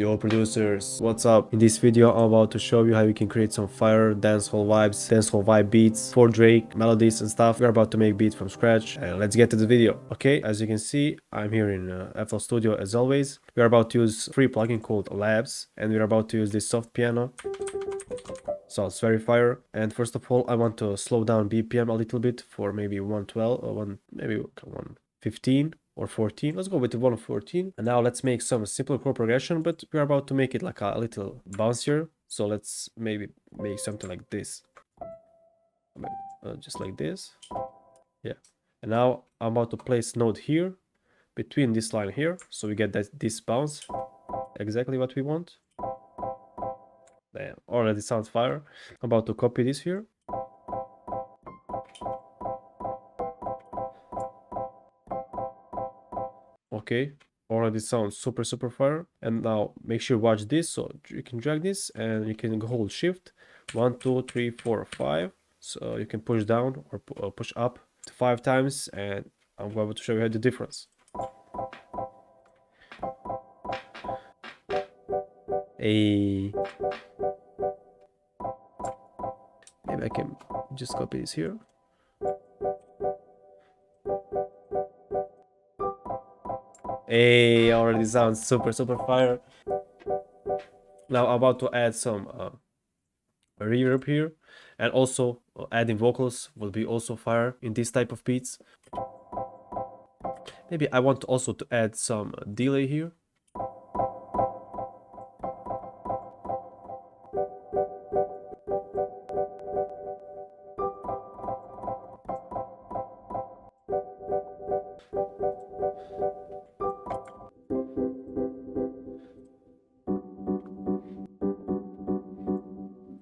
Yo producers, what's up? In this video I'm about to show you how you can create some fire dancehall vibes, dancehall vibe beats for Drake, melodies and stuff. We're about to make beats from scratch and let's get to the video. Okay, as you can see, I'm here in FL Studio as always. We're about to use free plugin called Labs and we're about to use this soft piano. So it's very fire. And first of all, I want to slow down BPM a little bit for maybe 112 or maybe 115 or 14. Let's go with the 114. And now let's make some simple chord progression, but we're about to make it like a little bouncier. So let's maybe make something like this. Just like this. Yeah. And now I'm about to place note here between this line here. So we get this bounce. Exactly what we want. Damn, already sounds fire. I'm about to copy this here. Okay, already sounds super fire. And now make sure you watch this, so you can drag this and you can hold shift 1 2 3 4 5, so you can push down or push up to 5 times, and I'm going to show you the difference. Maybe I can just copy this here. Hey, already sounds super fire. Now I'm about to add some reverb here, and also adding vocals will be also fire in this type of beats. Maybe I want also to add some delay here.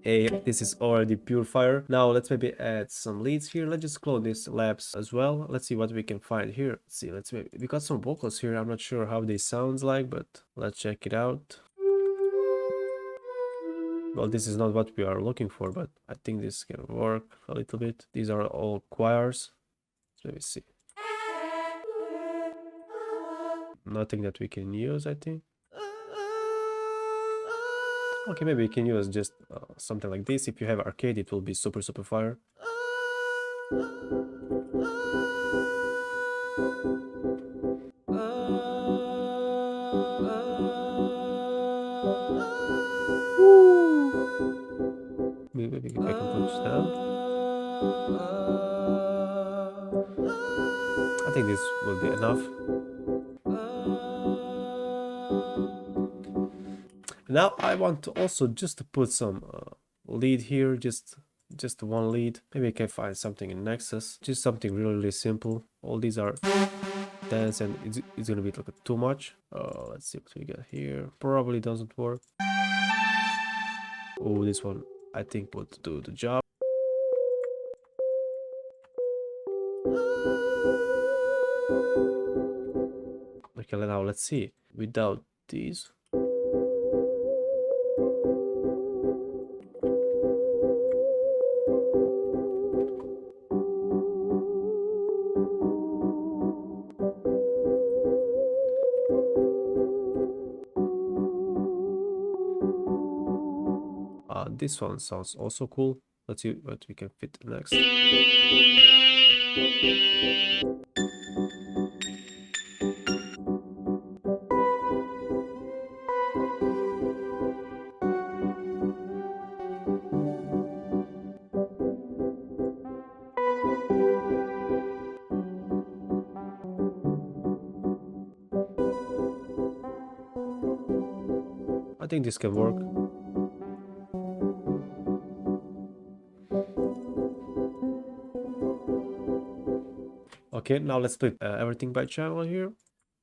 Hey, this is already pure fire. Now let's maybe add some leads here. Let's just clone this labs as well. Let's see what we can find here. Let's see, we got some vocals here. I'm not sure how they sounds like, but let's check it out. Well, this is not what we are looking for, but I think this can work a little bit. These are all choirs. So let me see. Nothing that we can use, I think. Okay, maybe we can use just something like this. If you have arcade, it will be super fire. Maybe I can push down. I think this will be enough. Now I want to also just to put some lead here, just one lead. Maybe I can find something in Nexus, just something really simple. All these are dance and it's gonna be like too much. Let's see what we got here. Probably doesn't work. Oh, this one I think would do the job. Okay, now let's see without these. This one sounds also cool. Let's see what we can fit next. I think this can work. Okay, now let's split everything by channel here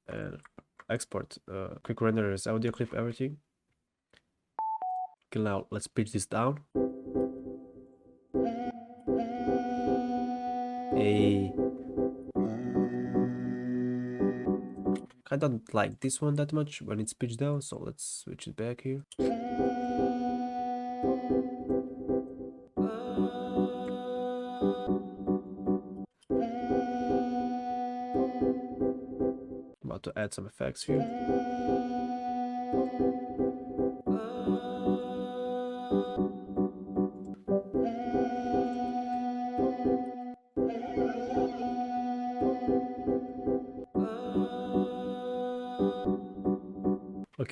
and export quick renderers, audio clip, everything. Okay, now let's pitch this down. I don't like this one that much when it's pitched down, so let's switch it back here. About to add some effects here.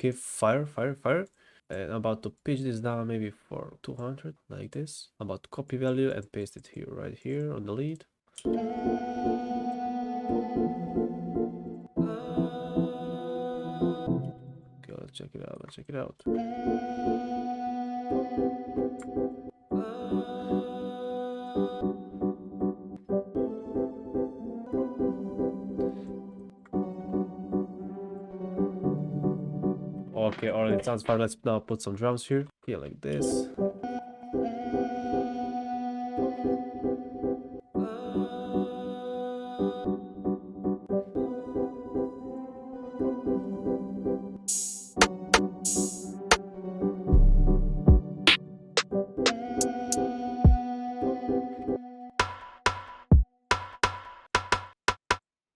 Okay, fire, fire, fire. And I'm about to pitch this down maybe for 200 like this. I'm about to copy value and paste it here, right here on the lead. Okay, let's check it out. Let's check it out. Okay, alright, it sounds fine. Let's now put some drums here. Okay, like this.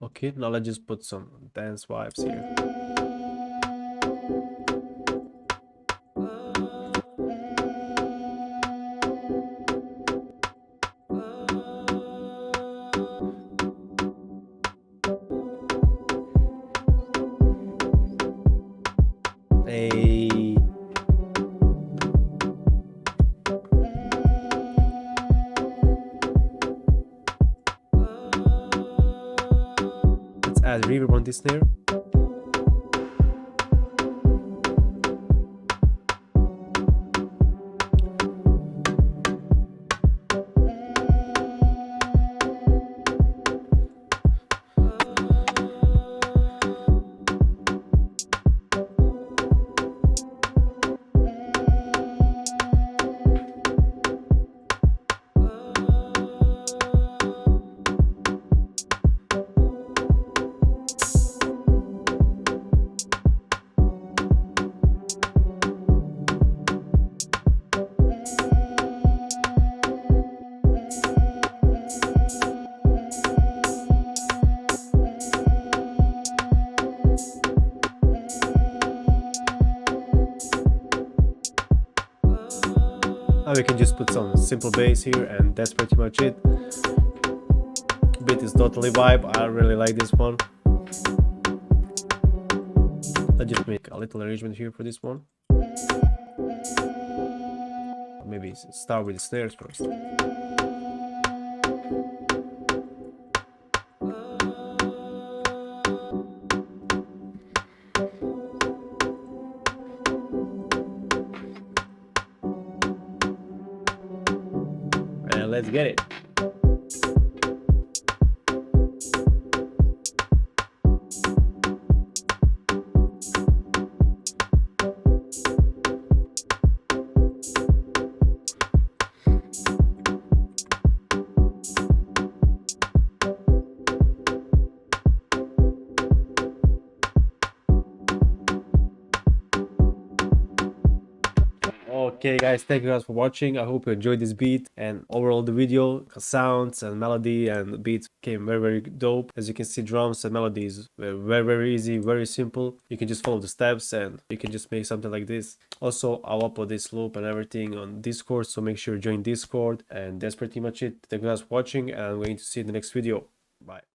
Okay, now let's just put some dance vibes here. Hey. Let's add reverb on this snare. Now we can just put some simple bass here, and that's pretty much it. Beat is totally vibe. I really like this one. Let's just make a little arrangement here for this one. Maybe start with the snares first. And let's get it. Okay guys, thank you guys for watching. I hope you enjoyed this beat and overall the video. Sounds and melody and beats came very dope. As you can see, drums and melodies were very easy, very simple. You can just follow the steps and you can just make something like this. Also, I'll upload this loop and everything on Discord, so make sure you join Discord. And that's pretty much it. Thank you guys for watching, and I'm going to see you in the next video. Bye.